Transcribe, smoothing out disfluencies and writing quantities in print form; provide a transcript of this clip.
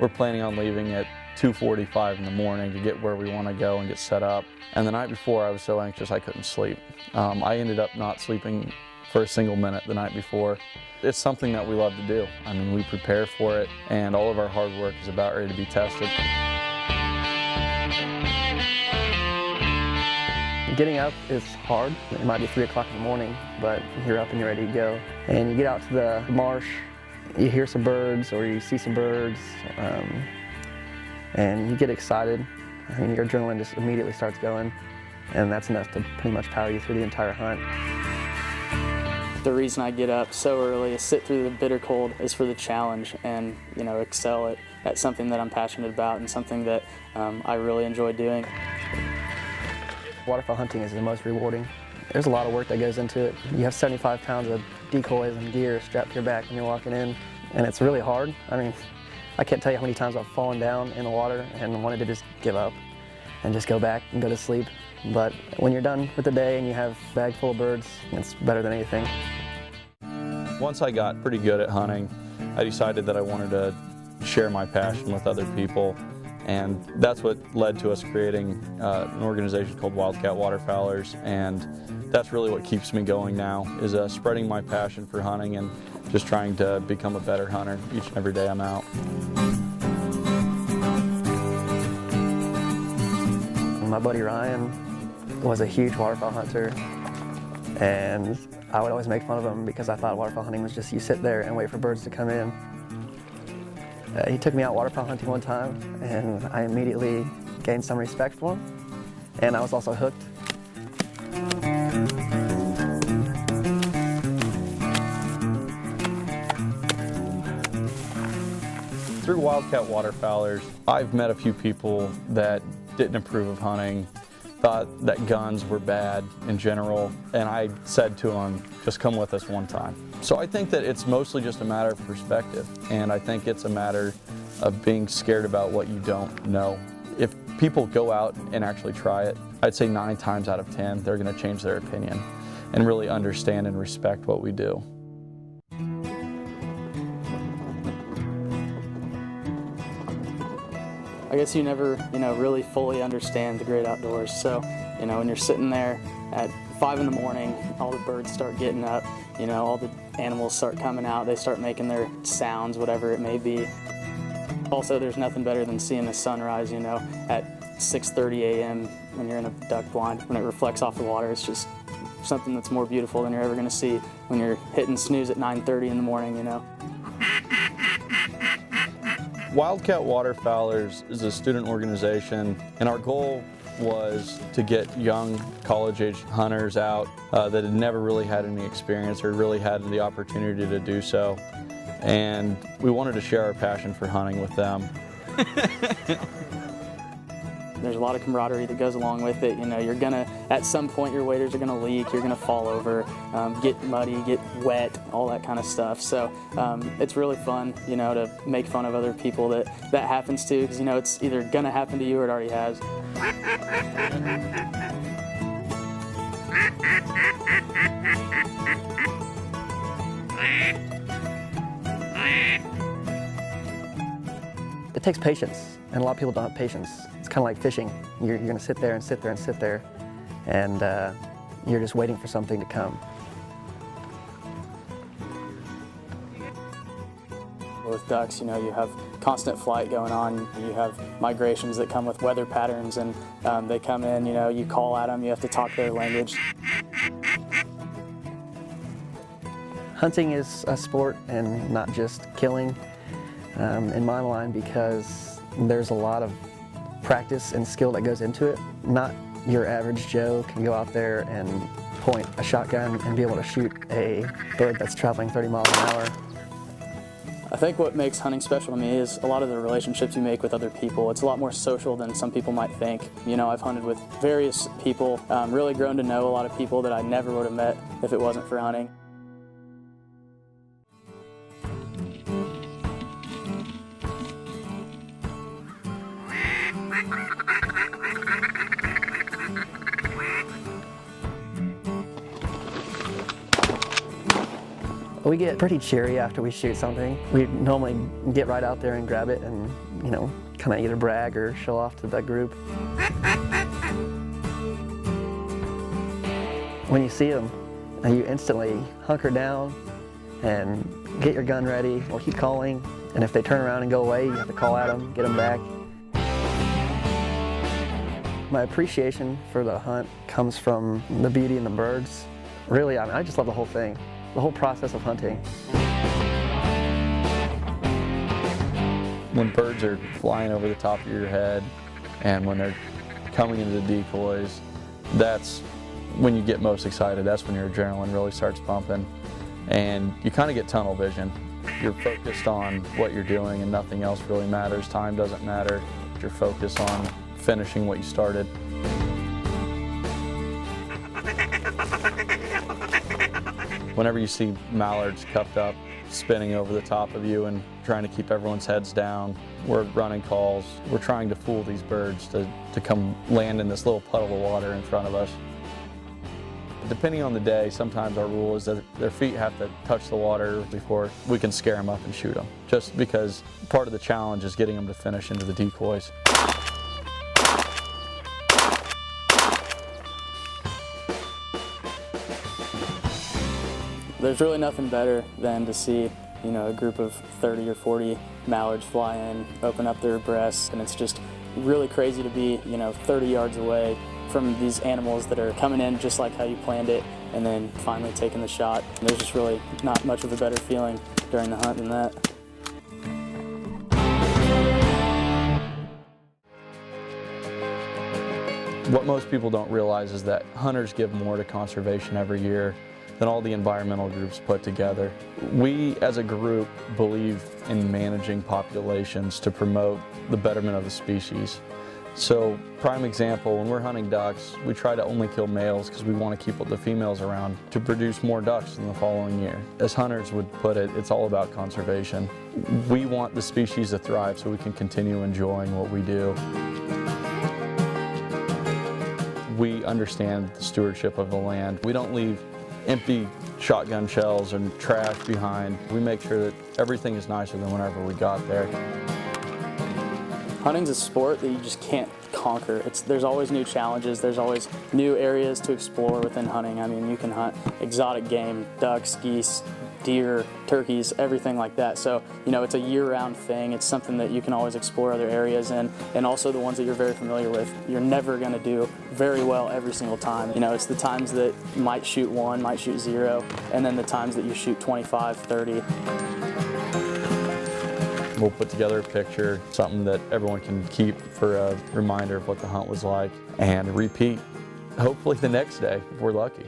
we're planning on leaving at 2:45 in the morning to get where we want to go and get set up. And the night before, I was so anxious I couldn't sleep. I ended up not sleeping for a single minute the night before. It's something that we love to do. I mean, we prepare for it, and all of our hard work is about ready to be tested. Getting up is hard. It might be 3 o'clock in the morning, but you're up and you're ready to go. And you get out to the marsh, you hear some birds or you see some birds, and you get excited. I mean, your adrenaline just immediately starts going, and that's enough to pretty much power you through the entire hunt. The reason I get up so early to sit through the bitter cold is for the challenge and, excel at something that I'm passionate about and something that I really enjoy doing. Waterfowl hunting is the most rewarding. There's a lot of work that goes into it. You have 75 pounds of decoys and gear strapped to your back when you're walking in, and it's really hard. I mean, I can't tell you how many times I've fallen down in the water and wanted to just give up and just go back and go to sleep. But when you're done with the day and you have a bag full of birds, it's better than anything. Once I got pretty good at hunting, I decided that I wanted to share my passion with other people. And that's what led to us creating an organization called Wildcat Waterfowlers, and that's really what keeps me going now, is spreading my passion for hunting and just trying to become a better hunter each and every day I'm out. My buddy Ryan was a huge waterfowl hunter, and I would always make fun of him because I thought waterfowl hunting was just you sit there and wait for birds to come in. He took me out waterfowl hunting one time, and I immediately gained some respect for him, and I was also hooked. Through Wildcat Waterfowlers, I've met a few people that didn't approve of hunting, thought that guns were bad in general, and I said to them, just come with us one time. So I think that it's mostly just a matter of perspective, and I think it's a matter of being scared about what you don't know. If people go out and actually try it, I'd say 9 times out of 10 they're going to change their opinion and really understand and respect what we do. I guess you never, really fully understand the great outdoors. So, when you're sitting there at 5 in the morning, all the birds start getting up, all the animals start coming out, they start making their sounds, whatever it may be. Also, there's nothing better than seeing the sunrise, at 6:30 a.m. when you're in a duck blind, when it reflects off the water. It's just something that's more beautiful than you're ever going to see when you're hitting snooze at 9:30 in the morning, Wildcat Waterfowlers is a student organization, and our goal was to get young college-age hunters out that had never really had any experience or really had the opportunity to do so. And we wanted to share our passion for hunting with them. There's a lot of camaraderie that goes along with it. You're gonna, at some point, your waders are gonna leak, you're gonna fall over, get muddy, get wet, all that kind of stuff. So it's really fun, to make fun of other people that happens to, because it's either gonna happen to you or it already has. It takes patience, and a lot of people don't have patience. It's kind of like fishing. You're going to sit there and sit there and sit there, and you're just waiting for something to come. With ducks, you have constant flight going on. You have migrations that come with weather patterns, and they come in, you call at them, you have to talk their language. Hunting is a sport and not just killing, in my mind, because there's a lot of practice and skill that goes into it. Not your average Joe can go out there and point a shotgun and be able to shoot a bird that's traveling 30 miles an hour. I think what makes hunting special to me is a lot of the relationships you make with other people. It's a lot more social than some people might think. I've hunted with various people, really grown to know a lot of people that I never would have met if it wasn't for hunting. We get pretty cheery after we shoot something. We normally get right out there and grab it and, you know, kind of either brag or show off to the group. When you see them, you instantly hunker down and get your gun ready or keep calling. And if they turn around and go away, you have to call at them, get them back. My appreciation for the hunt comes from the beauty in the birds. Really, I just love the whole thing, the whole process of hunting. When birds are flying over the top of your head and when they're coming into the decoys, that's when you get most excited. That's when your adrenaline really starts pumping and you kind of get tunnel vision. You're focused on what you're doing and nothing else really matters. Time doesn't matter. You're focused on finishing what you started. Whenever you see mallards cupped up, spinning over the top of you and trying to keep everyone's heads down, we're running calls. We're trying to fool these birds to come land in this little puddle of water in front of us. Depending on the day, sometimes our rule is that their feet have to touch the water before we can scare them up and shoot them. Just because part of the challenge is getting them to finish into the decoys. There's really nothing better than to see, you know, a group of 30 or 40 mallards fly in, open up their breasts, and it's just really crazy to be, you know, 30 yards away from these animals that are coming in just like how you planned it, and then finally taking the shot. And there's just really not much of a better feeling during the hunt than that. What most people don't realize is that hunters give more to conservation every year than all the environmental groups put together. We as a group believe in managing populations to promote the betterment of the species. So, prime example, when we're hunting ducks, we try to only kill males because we want to keep the females around to produce more ducks in the following year. As hunters would put it, it's all about conservation. We want the species to thrive so we can continue enjoying what we do. We understand the stewardship of the land. We don't leave empty shotgun shells and trash behind. We make sure that everything is nicer than whenever we got there. Hunting's a sport that you just can't conquer. There's always new challenges, there's always new areas to explore within hunting. I mean, you can hunt exotic game, ducks, geese, deer, turkeys, everything like that. So, you know, it's a year-round thing. It's something that you can always explore other areas in, and also the ones that you're very familiar with. You're never gonna do very well every single time. You know, it's the times that you might shoot 1, might shoot 0, and then the times that you shoot 25, 30. We'll put together a picture, something that everyone can keep for a reminder of what the hunt was like, and repeat, hopefully the next day if we're lucky.